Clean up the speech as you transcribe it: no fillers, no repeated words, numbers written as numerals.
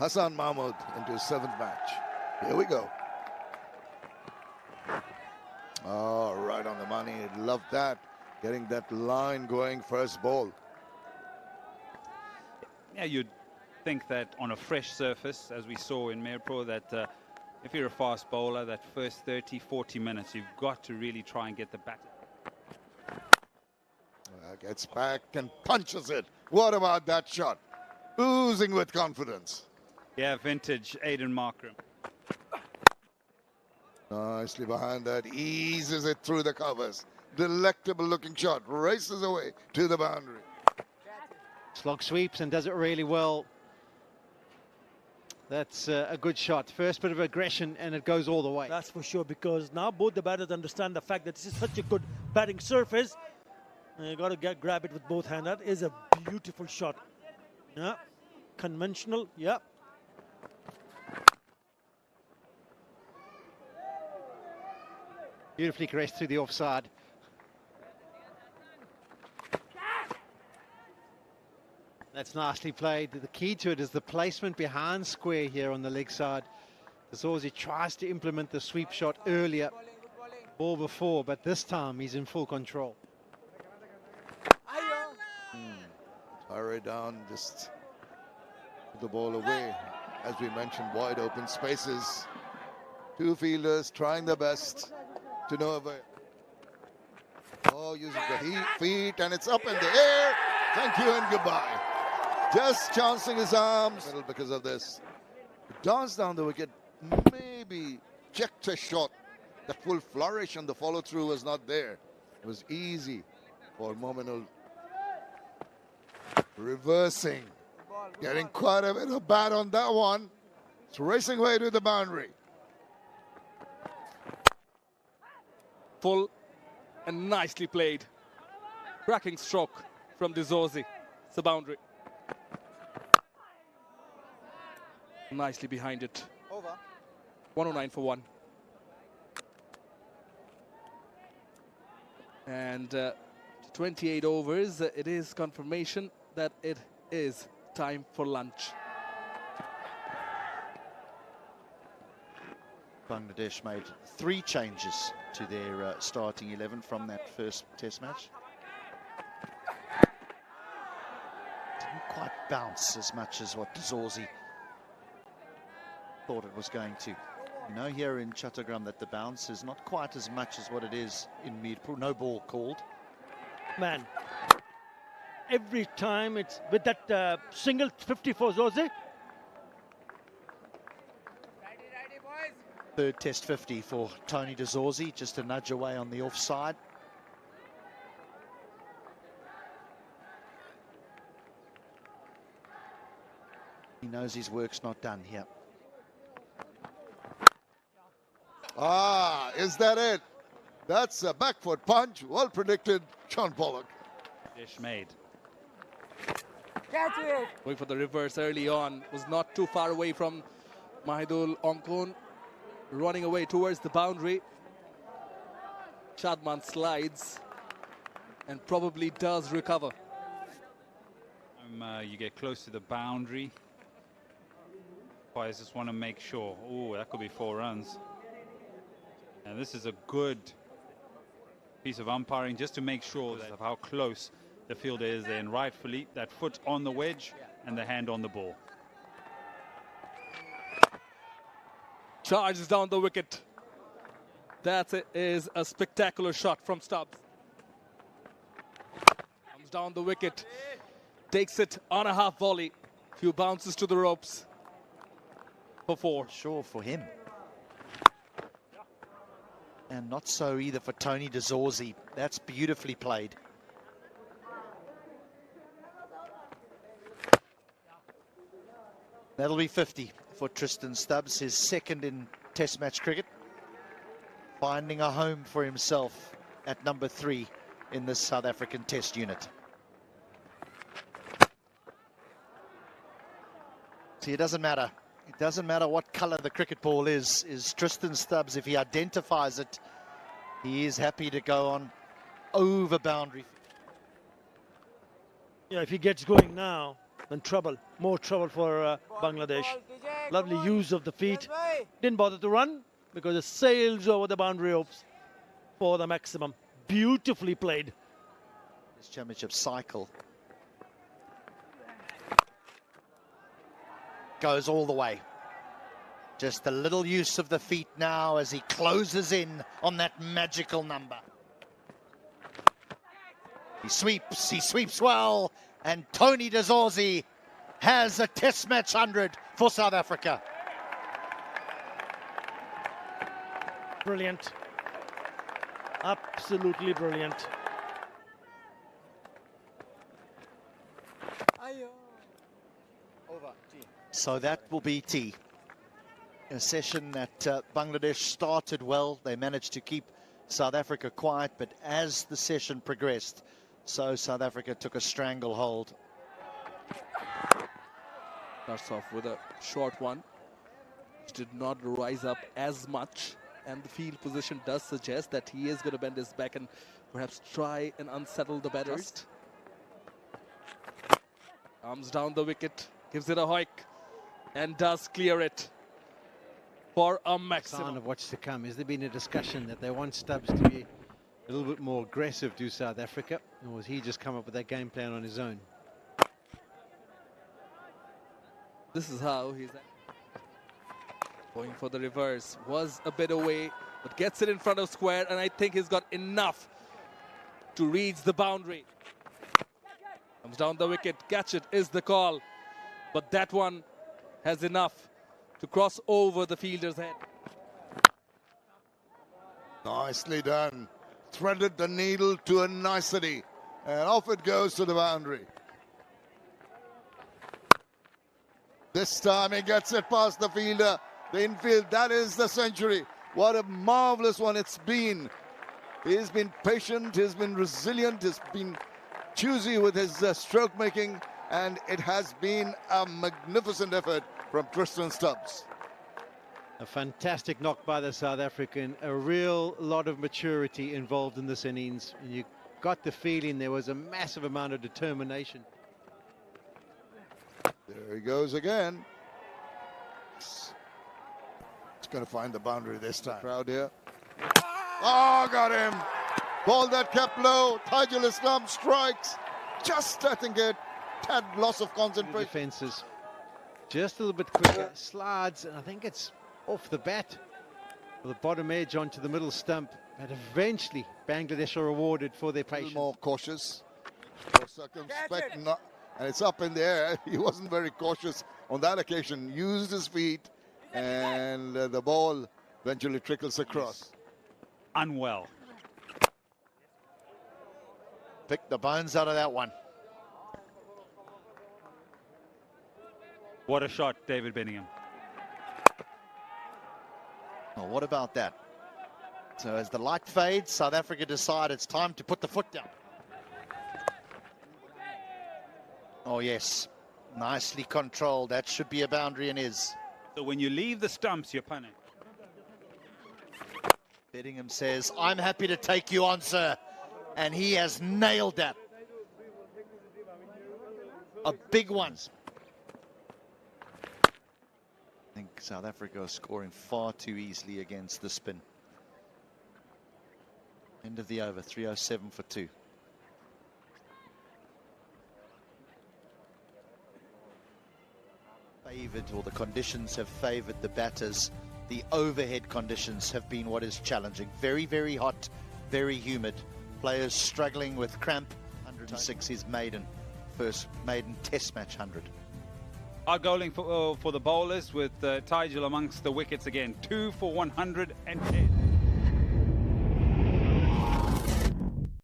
Hassan Mahmood into his 7th match. Here we go. Oh, right on the money. Love that. Getting that line going first ball. Yeah, you'd think that on a fresh surface, as we saw in Mayapur, that if you're a fast bowler, that first 30, 40 minutes, you've got to really try and get the bat. Gets back and punches it. What about that shot? Oozing with confidence. Yeah, vintage Aiden Markram. Nicely behind that, eases it through the covers. Delectable looking shot, races away to the boundary. Slog sweeps and does it really well. That's a good shot. First bit of aggression and it goes all the way. That's for sure, because now both the batters understand the fact that this is such a good batting surface. You got to grab it with both hands. That is a beautiful shot. Yeah, conventional. Yeah. Beautifully caressed through the offside. That's nicely played. The key to it is the placement behind square here on the leg side. Dazorzi tries to implement the sweep shot earlier, ball before, but this time he's in full control. Hurry down, just put the ball away. As we mentioned, wide open spaces. 2 fielders trying their best to no avail. Oh, uses the feet and it's up in the air. Thank you and goodbye. Just chancing his arms because of this. Dance down the wicket, maybe checked a shot. The full flourish and the follow through was not there. It was easy for Mominul. Reversing, getting quite a bit of bat on that one. It's racing away to the boundary. Full and nicely played. Cracking stroke from Dazorzi. It's the boundary. Nicely behind it. Over. 109 for 1. And 28 overs. It is confirmation that it is time for lunch. Bangladesh made 3 changes to their starting 11 from that first test match. Didn't quite bounce as much as what Dazorzi thought it was going to. You know here in Chattogram that the bounce is not quite as much as what it is in Mirpur. No ball called. Man, every time it's with that single 50 for Zorzi. Third test 50 for Tony Dazorzi, just a nudge away on the offside. He knows his work's not done here. Ah, is that it? That's a back foot punch. Well predicted, Sean Pollock. Dish made. Catch it! Going for the reverse early on. Was not too far away from Mahidul Onkon. Running away towards the boundary. Shadman slides and probably does recover. You get close to the boundary. Players just want to make sure. Oh, that could be 4 runs. And this is a good piece of umpiring just to make sure of how close the fielder is there. And rightfully, that foot on the wedge and the hand on the ball. Charges down the wicket. That is a spectacular shot from Stubbs. Comes down the wicket. Takes it on a half volley. Few bounces to the ropes. For 4. Sure for him. And not so either for Tony Dazorzi. That's beautifully played. That'll be 50 for Tristan Stubbs, his 2nd in Test match cricket. Finding a home for himself at number 3 in this South African Test unit. See, it doesn't matter. It doesn't matter what colour the cricket ball is Tristan Stubbs, if he identifies it, he is happy to go on over boundary. Yeah, if he gets going now, then trouble, more trouble for Bangladesh. Lovely use of the feet. Didn't bother to run because it sails over the boundary ropes for the maximum. Beautifully played. This championship cycle goes all the way. Just a little use of the feet now as he closes in on that magical number. He sweeps well, and Tony de Zorzi has a Test match 100 for South Africa. Brilliant. Absolutely brilliant. So that will be tea. A session that Bangladesh started well. They managed to keep South Africa quiet, but as the session progressed, so South Africa took a stranglehold. Starts off with a short one, which did not rise up as much, and the field position does suggest that he is going to bend his back and perhaps try and unsettle the batters. Comes down the wicket, gives it a hike, and does clear it for a Sign maximum. of what's to come. Has there been a discussion that they want Stubbs to be a little bit more aggressive to South Africa, or has he just come up with that game plan on his own? This is how he's going for the reverse. Was a bit away, but gets it in front of square, and I think he's got enough to reach the boundary. Comes down the wicket. Catch it is the call, but that one has enough to cross over the fielder's head. Nicely done. Threaded the needle to a nicety, and off it goes to the boundary. This time he gets it past the fielder, the infield. That is the century. What a marvelous one it's been. He's been patient, he's been resilient, he's been choosy with his stroke making, and it has been a magnificent effort from Tristan Stubbs. A fantastic knock by the South African, a real lot of maturity involved in this innings, and you got the feeling there was a massive amount of determination. There he goes again. It's going to find the boundary this time. Crowd here. Oh, got him. Ball that kept low. Taijul Islam strikes. Just, I think, a tad loss of concentration. Defenses just a little bit quicker. Slides, and I think it's off the bat. The bottom edge onto the middle stump. But eventually, Bangladesh are rewarded for their A little patience. more cautious, more circumspect, and it's up in the air. He wasn't very cautious on that occasion. Used his feet, and the ball eventually trickles across. Unwell. Pick the bones out of that one. What a shot, David Bedingham. Well, what about that? So as the light fades, South Africa decide it's time to put the foot down. Oh, yes. Nicely controlled. That should be a boundary and is. So when you leave the stumps, you're punting. Bedingham says, I'm happy to take you on, sir. And he has nailed that. A big one. I think South Africa is scoring far too easily against the spin. End of the over, 307 for 2. Favoured, or the conditions have favoured the batters. The overhead conditions have been what is challenging. Very, very hot, very humid. Players struggling with cramp. 106 his first maiden Test match 100. Outgoing for the bowlers with Taijul amongst the wickets again. 2 for 110.